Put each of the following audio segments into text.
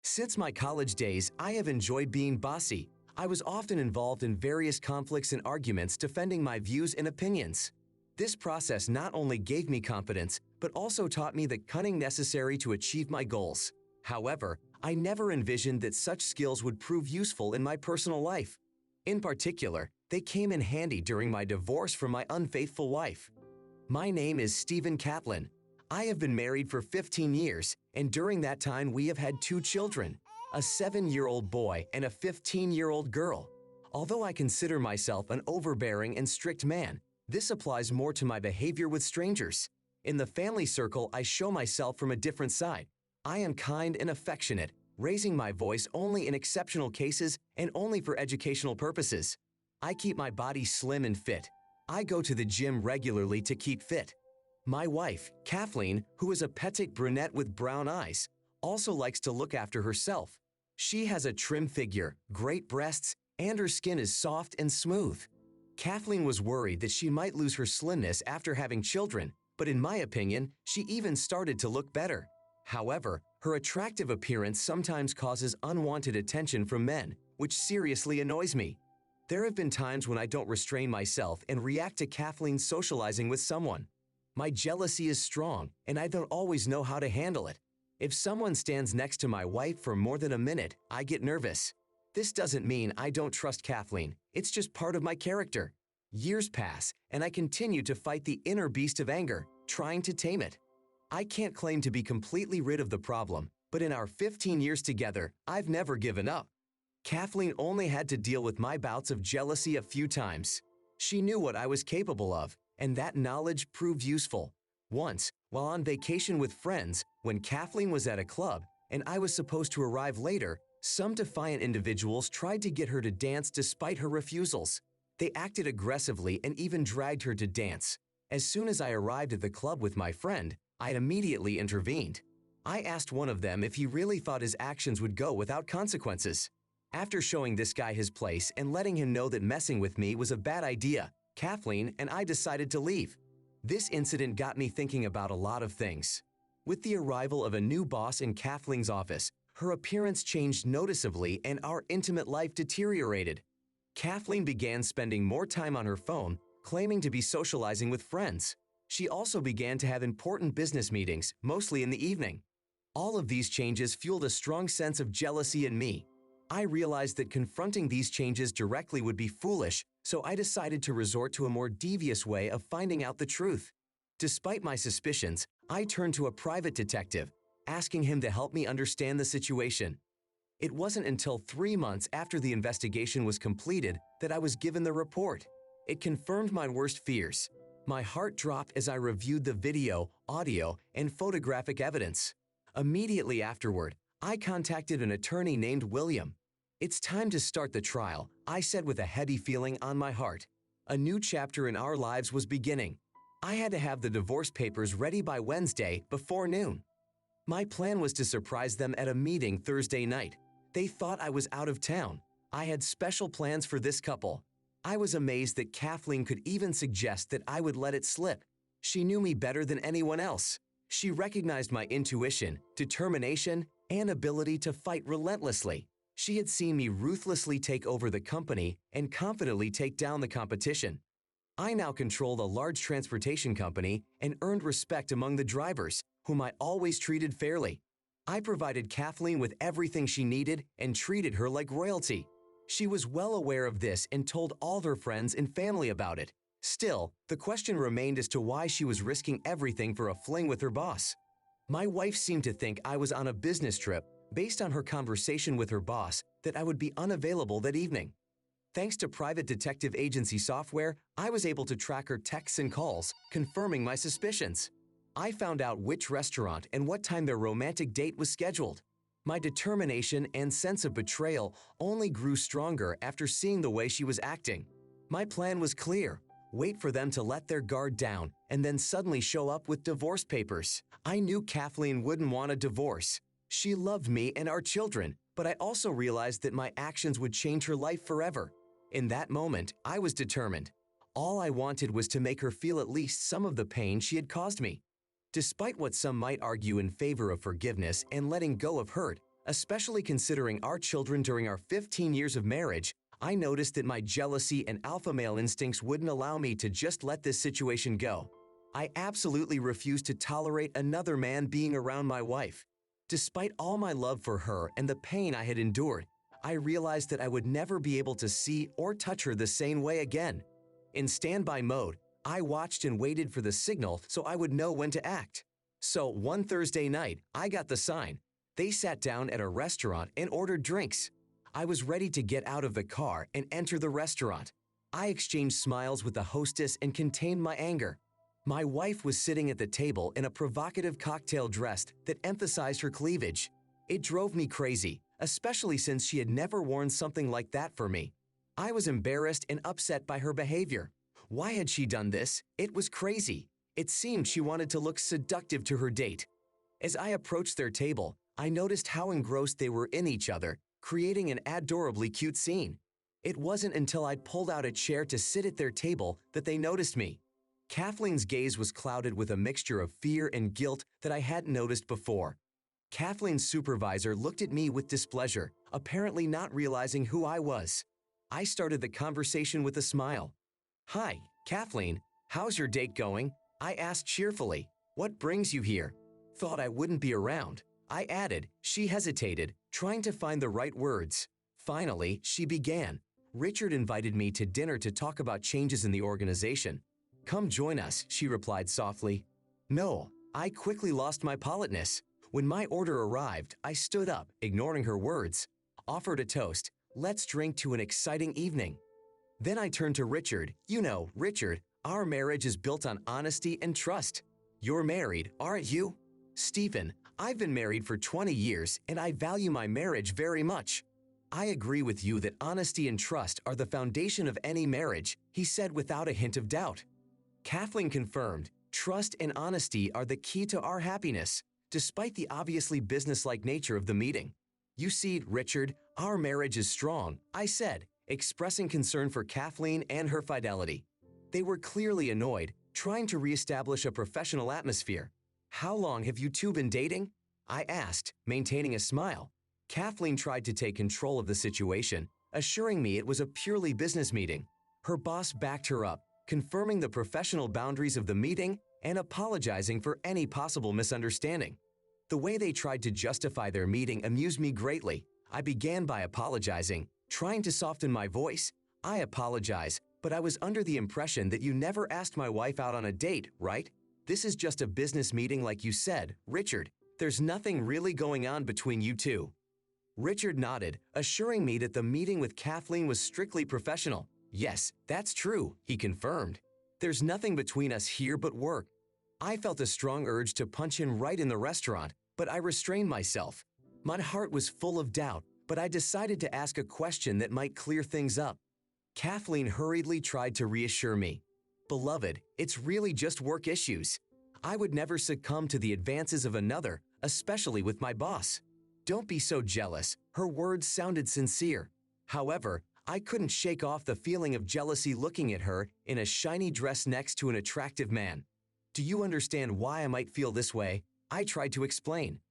Since my college days, I have enjoyed being bossy. I was often involved in various conflicts and arguments defending my views and opinions. This process not only gave me confidence, but also taught me the cunning necessary to achieve my goals. However, I never envisioned that such skills would prove useful in my personal life. In particular, they came in handy during my divorce from my unfaithful wife. My name is Stephen Catlin. I have been married for 15 years, and during that time we have had 2 children, a 7-year-old boy and a 15-year-old girl. Although I consider myself an overbearing and strict man, this applies more to my behavior with strangers. In the family circle, I show myself from a different side. I am kind and affectionate, raising my voice only in exceptional cases and only for educational purposes. I keep my body slim and fit. I go to the gym regularly to keep fit. My wife, Kathleen, who is a petite brunette with brown eyes, also likes to look after herself. She has a trim figure, great breasts, and her skin is soft and smooth. Kathleen was worried that she might lose her slimness after having children, but in my opinion, she even started to look better. However, her attractive appearance sometimes causes unwanted attention from men, which seriously annoys me. There have been times when I don't restrain myself and react to Kathleen socializing with someone. My jealousy is strong, and I don't always know how to handle it. If someone stands next to my wife for more than a minute, I get nervous. This doesn't mean I don't trust Kathleen. It's just part of my character. Years pass, and I continue to fight the inner beast of anger, trying to tame it. I can't claim to be completely rid of the problem, but in our 15 years together, I've never given up. Kathleen only had to deal with my bouts of jealousy a few times. She knew what I was capable of, and that knowledge proved useful. Once, while on vacation with friends, when Kathleen was at a club and I was supposed to arrive later, some defiant individuals tried to get her to dance despite her refusals. They acted aggressively and even dragged her to dance. As soon as I arrived at the club with my friend, I immediately intervened. I asked one of them if he really thought his actions would go without consequences. After showing this guy his place and letting him know that messing with me was a bad idea, Kathleen and I decided to leave. This incident got me thinking about a lot of things. With the arrival of a new boss in Kathleen's office, her appearance changed noticeably and our intimate life deteriorated. Kathleen began spending more time on her phone, claiming to be socializing with friends. She also began to have important business meetings, mostly in the evening. All of these changes fueled a strong sense of jealousy in me. I realized that confronting these changes directly would be foolish, so I decided to resort to a more devious way of finding out the truth. Despite my suspicions, I turned to a private detective, asking him to help me understand the situation. It wasn't until 3 months after the investigation was completed that I was given the report. It confirmed my worst fears. My heart dropped as I reviewed the video, audio, and photographic evidence. Immediately afterward, I contacted an attorney named William. "It's time to start the trial," I said with a heavy feeling on my heart. A new chapter in our lives was beginning. I had to have the divorce papers ready by Wednesday before noon. My plan was to surprise them at a meeting Thursday night. They thought I was out of town. I had special plans for this couple. I was amazed that Kathleen could even suggest that I would let it slip. She knew me better than anyone else. She recognized my intuition, determination, and ability to fight relentlessly. She had seen me ruthlessly take over the company and confidently take down the competition. I now controlled a large transportation company and earned respect among the drivers, whom I always treated fairly. I provided Kathleen with everything she needed and treated her like royalty. She was well aware of this and told all her friends and family about it. Still, the question remained as to why she was risking everything for a fling with her boss. My wife seemed to think I was on a business trip based on her conversation with her boss that I would be unavailable that evening. Thanks to private detective agency software, I was able to track her texts and calls, confirming my suspicions. I found out which restaurant and what time their romantic date was scheduled. My determination and sense of betrayal only grew stronger after seeing the way she was acting. My plan was clear: wait for them to let their guard down and then suddenly show up with divorce papers. I knew Kathleen wouldn't want a divorce. She loved me and our children, but I also realized that my actions would change her life forever. In that moment, I was determined. All I wanted was to make her feel at least some of the pain she had caused me. Despite what some might argue in favor of forgiveness and letting go of hurt, Especially considering our children during our 15 years of marriage, I noticed that my jealousy and alpha male instincts wouldn't allow me to just let this situation go. I absolutely refused to tolerate another man being around my wife. Despite all my love for her and the pain I had endured, I realized that I would never be able to see or touch her the same way again. In standby mode, I watched and waited for the signal so I would know when to act. So one Thursday night, I got the sign. They sat down at a restaurant and ordered drinks. I was ready to get out of the car and enter the restaurant. I exchanged smiles with the hostess and contained my anger. My wife was sitting at the table in a provocative cocktail dress that emphasized her cleavage. It drove me crazy, especially since she had never worn something like that for me. I was embarrassed and upset by her behavior. Why had she done this? It was crazy. It seemed she wanted to look seductive to her date. As I approached their table, I noticed how engrossed they were in each other, creating an adorably cute scene. It wasn't until I pulled out a chair to sit at their table that they noticed me. Kathleen's gaze was clouded with a mixture of fear and guilt that I hadn't noticed before. Kathleen's supervisor looked at me with displeasure, apparently not realizing who I was. I started the conversation with a smile. "Hi, Kathleen, how's your date going?" I asked cheerfully. "What brings you here?" "Thought I wouldn't be around," I added. She hesitated, trying to find the right words. Finally, she began. "Richard invited me to dinner to talk about changes in the organization." "Come join us," she replied softly. "No," I quickly lost my politeness. When my order arrived, I stood up, ignoring her words, offered a toast. "Let's drink to an exciting evening." Then I turned to Richard. "You know, Richard, our marriage is built on honesty and trust. You're married, aren't you?" "Stephen, I've been married for 20 years and I value my marriage very much." "I agree with you that honesty and trust are the foundation of any marriage," he said without a hint of doubt. Kathleen confirmed, "Trust and honesty are the key to our happiness," despite the obviously businesslike nature of the meeting. "You see, Richard, our marriage is strong," I said, expressing concern for Kathleen and her fidelity. They were clearly annoyed, trying to reestablish a professional atmosphere. "How long have you two been dating?" I asked, maintaining a smile. Kathleen tried to take control of the situation, assuring me it was a purely business meeting. Her boss backed her up, confirming the professional boundaries of the meeting and apologizing for any possible misunderstanding. The way they tried to justify their meeting amused me greatly. I began by apologizing, trying to soften my voice. "I apologize, but I was under the impression that you never asked my wife out on a date, right? This is just a business meeting like you said, Richard. There's nothing really going on between you two." Richard nodded, assuring me that the meeting with Kathleen was strictly professional. "Yes, that's true," he confirmed. "There's nothing between us here but work." I felt a strong urge to punch him right in the restaurant, but I restrained myself. My heart was full of doubt, but I decided to ask a question that might clear things up. Kathleen hurriedly tried to reassure me. "Beloved, it's really just work issues. I would never succumb to the advances of another, especially with my boss." "Don't be so jealous." Her words sounded sincere. However, I couldn't shake off the feeling of jealousy looking at her in a shiny dress next to an attractive man. "Do you understand why I might feel this way?" I tried to explain.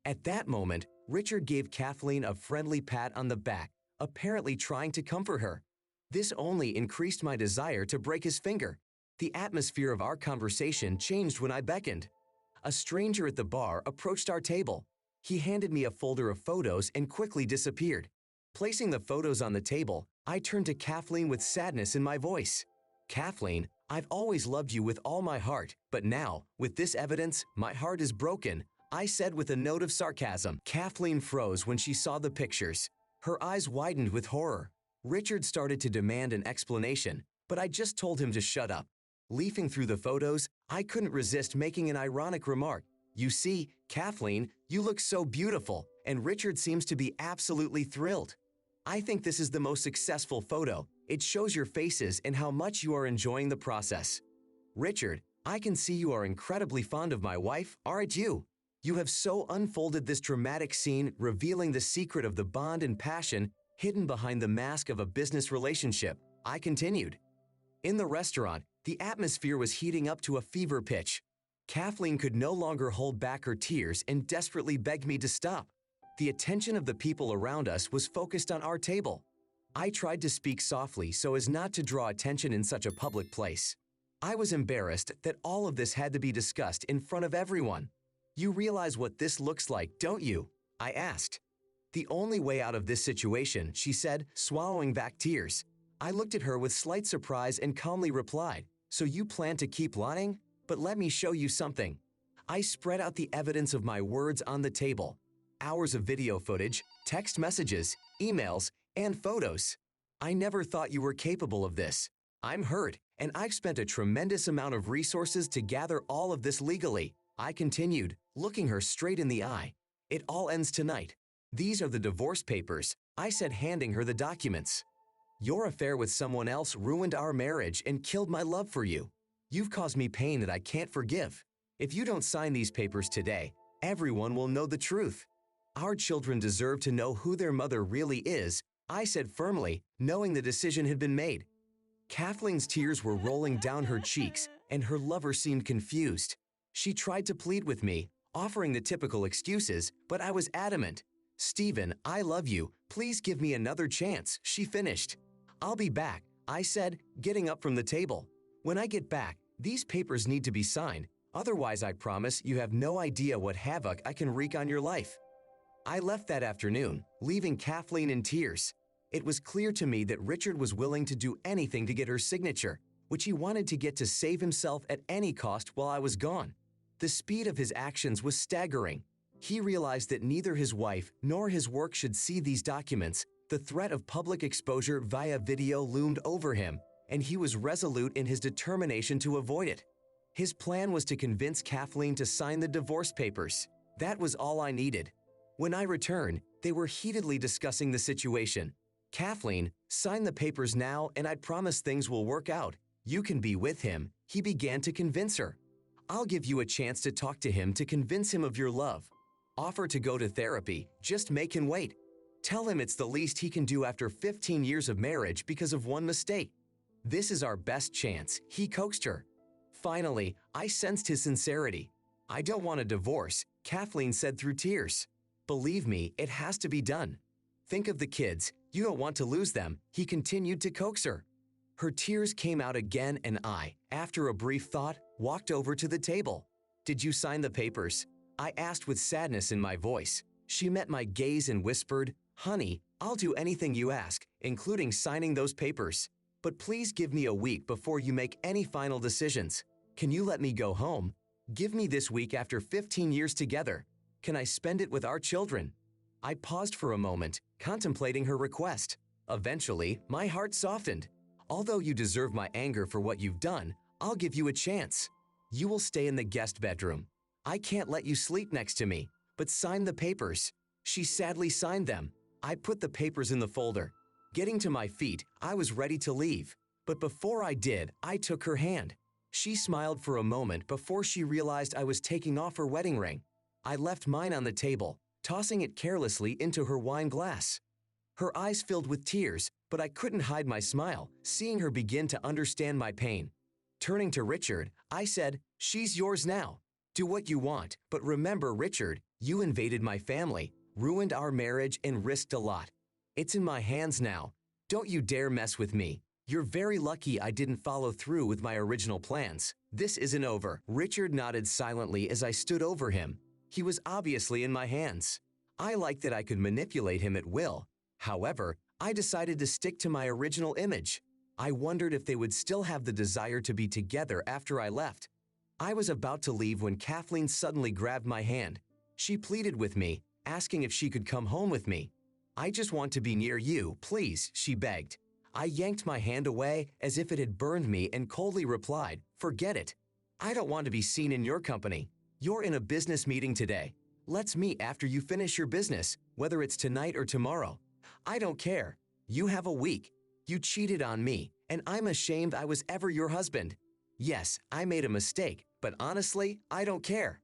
At that moment, Richard gave Kathleen a friendly pat on the back, apparently trying to comfort her. This only increased my desire to break his finger. The atmosphere of our conversation changed when I beckoned. A stranger at the bar approached our table. He handed me a folder of photos and quickly disappeared. Placing the photos on the table, I turned to Kathleen with sadness in my voice. "Kathleen, I've always loved you with all my heart, but now, with this evidence, my heart is broken," I said with a note of sarcasm. Kathleen froze when she saw the pictures. Her eyes widened with horror. Richard started to demand an explanation, but I just told him to shut up. Leafing through the photos, I couldn't resist making an ironic remark. "You see, Kathleen, you look so beautiful, and Richard seems to be absolutely thrilled. I think this is the most successful photo. It shows your faces and how much you are enjoying the process. Richard, I can see you are incredibly fond of my wife, aren't you? You have so unfolded this dramatic scene, revealing the secret of the bond and passion hidden behind the mask of a business relationship," I continued. In the restaurant, the atmosphere was heating up to a fever pitch. Kathleen could no longer hold back her tears and desperately begged me to stop. The attention of the people around us was focused on our table. I tried to speak softly so as not to draw attention in such a public place. I was embarrassed that all of this had to be discussed in front of everyone. You realize what this looks like, don't you? I asked. The only way out of this situation, she said, swallowing back tears. I looked at her with slight surprise and calmly replied, so you plan to keep lying? But let me show you something. I spread out the evidence of my words on the table. Hours of video footage, text messages, emails, and photos. I never thought you were capable of this. I'm hurt, and I've spent a tremendous amount of resources to gather all of this legally. I continued, looking her straight in the eye. It all ends tonight. These are the divorce papers, I said, handing her the documents. Your affair with someone else ruined our marriage and killed my love for you. You've caused me pain that I can't forgive. If you don't sign these papers today, everyone will know the truth. Our children deserve to know who their mother really is, I said firmly, knowing the decision had been made. Kathleen's tears were rolling down her cheeks, and her lover seemed confused. She tried to plead with me, offering the typical excuses, but I was adamant. Stephen, I love you. Please give me another chance, she finished. I'll be back, I said, getting up from the table. When I get back, these papers need to be signed. Otherwise, I promise you have no idea what havoc I can wreak on your life. I left that afternoon, leaving Kathleen in tears. It was clear to me that Richard was willing to do anything to get her signature, which he wanted to get to save himself at any cost while I was gone. The speed of his actions was staggering. He realized that neither his wife nor his work should see these documents. The threat of public exposure via video loomed over him, and he was resolute in his determination to avoid it. His plan was to convince Kathleen to sign the divorce papers. That was all I needed. When I returned, they were heatedly discussing the situation. Kathleen, sign the papers now and I promise things will work out. You can be with him, he began to convince her. I'll give you a chance to talk to him to convince him of your love. Offer to go to therapy, just make him wait. Tell him it's the least he can do after 15 years of marriage because of one mistake. This is our best chance, he coaxed her. Finally, I sensed his sincerity. I don't want a divorce, Kathleen said through tears. Believe me, it has to be done. Think of the kids, you don't want to lose them, he continued to coax her. Her tears came out again and I, after a brief thought, walked over to the table. Did you sign the papers? I asked with sadness in my voice. She met my gaze and whispered, Honey, I'll do anything you ask, including signing those papers. But please give me a week before you make any final decisions. Can you let me go home? Give me this week after 15 years together. Can I spend it with our children? I paused for a moment, contemplating her request. Eventually, my heart softened. Although you deserve my anger for what you've done, I'll give you a chance. You will stay in the guest bedroom. I can't let you sleep next to me, but sign the papers. She sadly signed them. I put the papers in the folder. Getting to my feet, I was ready to leave. But before I did, I took her hand. She smiled for a moment before she realized I was taking off her wedding ring. I left mine on the table, tossing it carelessly into her wine glass. Her eyes filled with tears, but I couldn't hide my smile, seeing her begin to understand my pain. Turning to Richard, I said, She's yours now. Do what you want, but remember, Richard, you invaded my family, ruined our marriage, and risked a lot. It's in my hands now. Don't you dare mess with me. You're very lucky I didn't follow through with my original plans. This isn't over. Richard nodded silently as I stood over him. He was obviously in my hands. I liked that I could manipulate him at will. However, I decided to stick to my original image. I wondered if they would still have the desire to be together after I left. I was about to leave when Kathleen suddenly grabbed my hand. She pleaded with me, asking if she could come home with me. I just want to be near you, please, she begged. I yanked my hand away as if it had burned me and coldly replied, Forget it. I don't want to be seen in your company. You're in a business meeting today. Let's meet after you finish your business, whether it's tonight or tomorrow. I don't care. You have a week. You cheated on me, and I'm ashamed I was ever your husband. Yes, I made a mistake, but honestly, I don't care.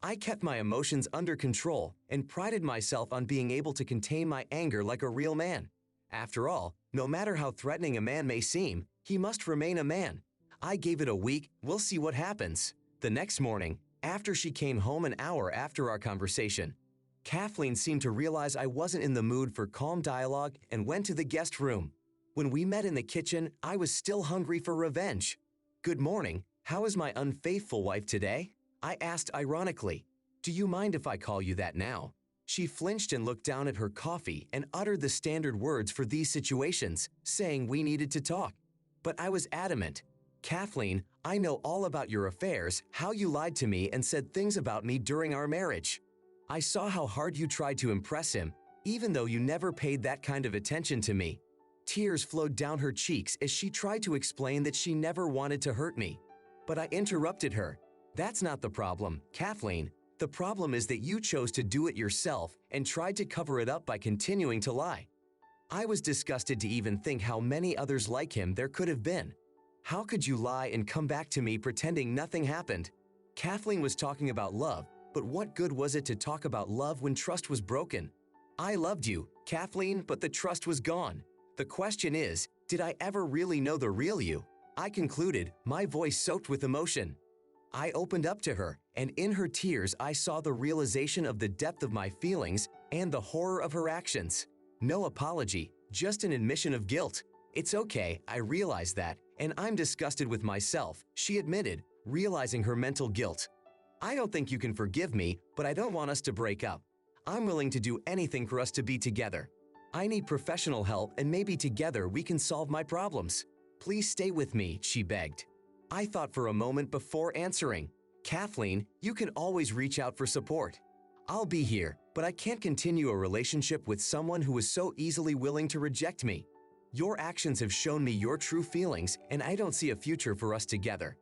I kept my emotions under control and prided myself on being able to contain my anger like a real man. After all, no matter how threatening a man may seem, he must remain a man. I gave it a week, we'll see what happens. The next morning, after she came home an hour after our conversation, Kathleen seemed to realize I wasn't in the mood for calm dialogue and went to the guest room. When we met in the kitchen, I was still hungry for revenge. "Good morning. How is my unfaithful wife today?" I asked ironically. "Do you mind if I call you that now?" She flinched and looked down at her coffee and uttered the standard words for these situations, saying we needed to talk. But I was adamant. "Kathleen, I know all about your affairs, how you lied to me and said things about me during our marriage. I saw how hard you tried to impress him, even though you never paid that kind of attention to me." Tears flowed down her cheeks as she tried to explain that she never wanted to hurt me. But I interrupted her. "That's not the problem, Kathleen. The problem is that you chose to do it yourself and tried to cover it up by continuing to lie." I was disgusted to even think how many others like him there could have been. How could you lie and come back to me pretending nothing happened? Kathleen was talking about love, but what good was it to talk about love when trust was broken? I loved you, Kathleen, but the trust was gone. The question is, did I ever really know the real you? I concluded, my voice soaked with emotion. I opened up to her, and in her tears I saw the realization of the depth of my feelings and the horror of her actions. No apology, just an admission of guilt. "It's okay, I realize that, and I'm disgusted with myself," she admitted, realizing her mental guilt. "I don't think you can forgive me, but I don't want us to break up. I'm willing to do anything for us to be together. I need professional help, and maybe together we can solve my problems. Please stay with me," she begged. I thought for a moment before answering. "Kathleen, you can always reach out for support. I'll be here, but I can't continue a relationship with someone who is so easily willing to reject me. Your actions have shown me your true feelings, and I don't see a future for us together.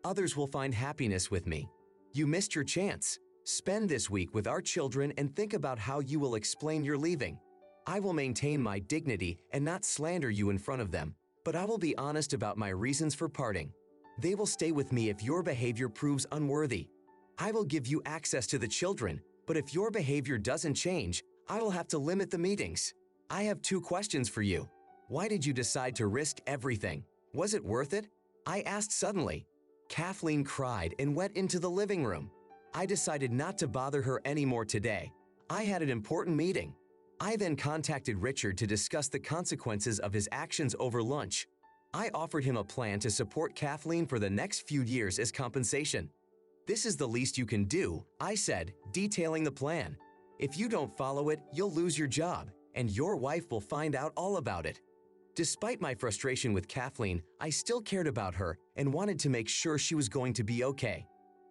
Others will find happiness with me. You missed your chance. Spend this week with our children and think about how you will explain your leaving. I will maintain my dignity and not slander you in front of them, but I will be honest about my reasons for parting. They will stay with me if your behavior proves unworthy. I will give you access to the children, but if your behavior doesn't change, I will have to limit the meetings. I have 2 questions for you. Why did you decide to risk everything? Was it worth it?" I asked suddenly. Kathleen cried and went into the living room. I decided not to bother her anymore today. I had an important meeting. I then contacted Richard to discuss the consequences of his actions over lunch. I offered him a plan to support Kathleen for the next few years as compensation. "This is the least you can do," I said, detailing the plan. "If you don't follow it, you'll lose your job, and your wife will find out all about it." Despite my frustration with Kathleen, I still cared about her and wanted to make sure she was going to be okay.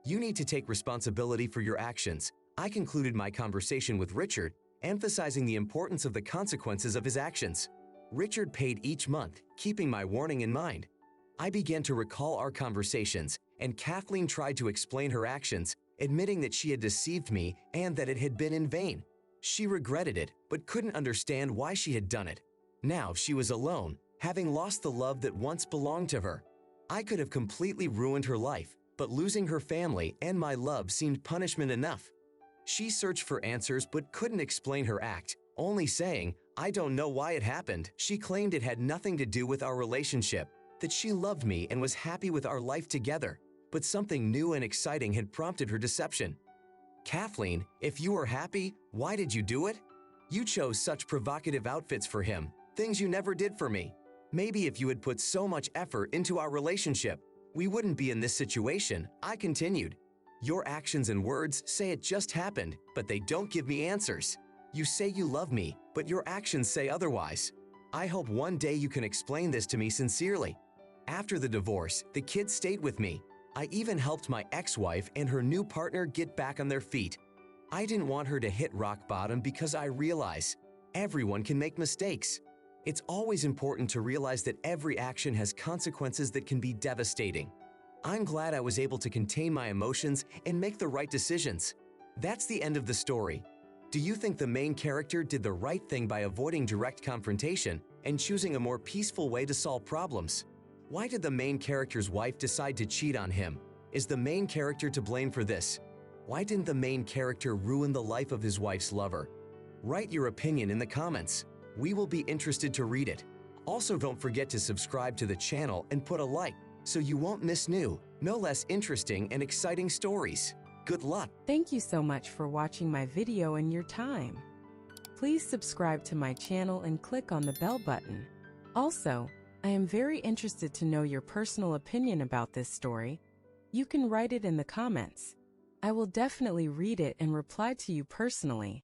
"You need to take responsibility for your actions." I concluded my conversation with Richard, emphasizing the importance of the consequences of his actions. Richard paid each month, keeping my warning in mind. I began to recall our conversations, and Kathleen tried to explain her actions, admitting that she had deceived me and that it had been in vain. She regretted it, but couldn't understand why she had done it. Now she was alone, having lost the love that once belonged to her. I could have completely ruined her life, but losing her family and my love seemed punishment enough. She searched for answers but couldn't explain her act, only saying, "I don't know why it happened." She claimed it had nothing to do with our relationship, that she loved me and was happy with our life together, but something new and exciting had prompted her deception. "Kathleen, if you were happy, why did you do it? You chose such provocative outfits for him, things you never did for me. Maybe if you had put so much effort into our relationship, we wouldn't be in this situation," I continued. "Your actions and words say it just happened, but they don't give me answers. You say you love me, but your actions say otherwise. I hope one day you can explain this to me sincerely." After the divorce, the kids stayed with me. I even helped my ex-wife and her new partner get back on their feet. I didn't want her to hit rock bottom because I realize everyone can make mistakes. It's always important to realize that every action has consequences that can be devastating. I'm glad I was able to contain my emotions and make the right decisions. That's the end of the story. Do you think the main character did the right thing by avoiding direct confrontation and choosing a more peaceful way to solve problems? Why did the main character's wife decide to cheat on him? Is the main character to blame for this? Why didn't the main character ruin the life of his wife's lover? Write your opinion in the comments. We will be interested to read it. Also, don't forget to subscribe to the channel and put a like so you won't miss new, no less interesting and exciting stories. Good luck. Thank you so much for watching my video and your time. Please subscribe to my channel and click on the bell button. Also, I am very interested to know your personal opinion about this story. You can write it in the comments. I will definitely read it and reply to you personally.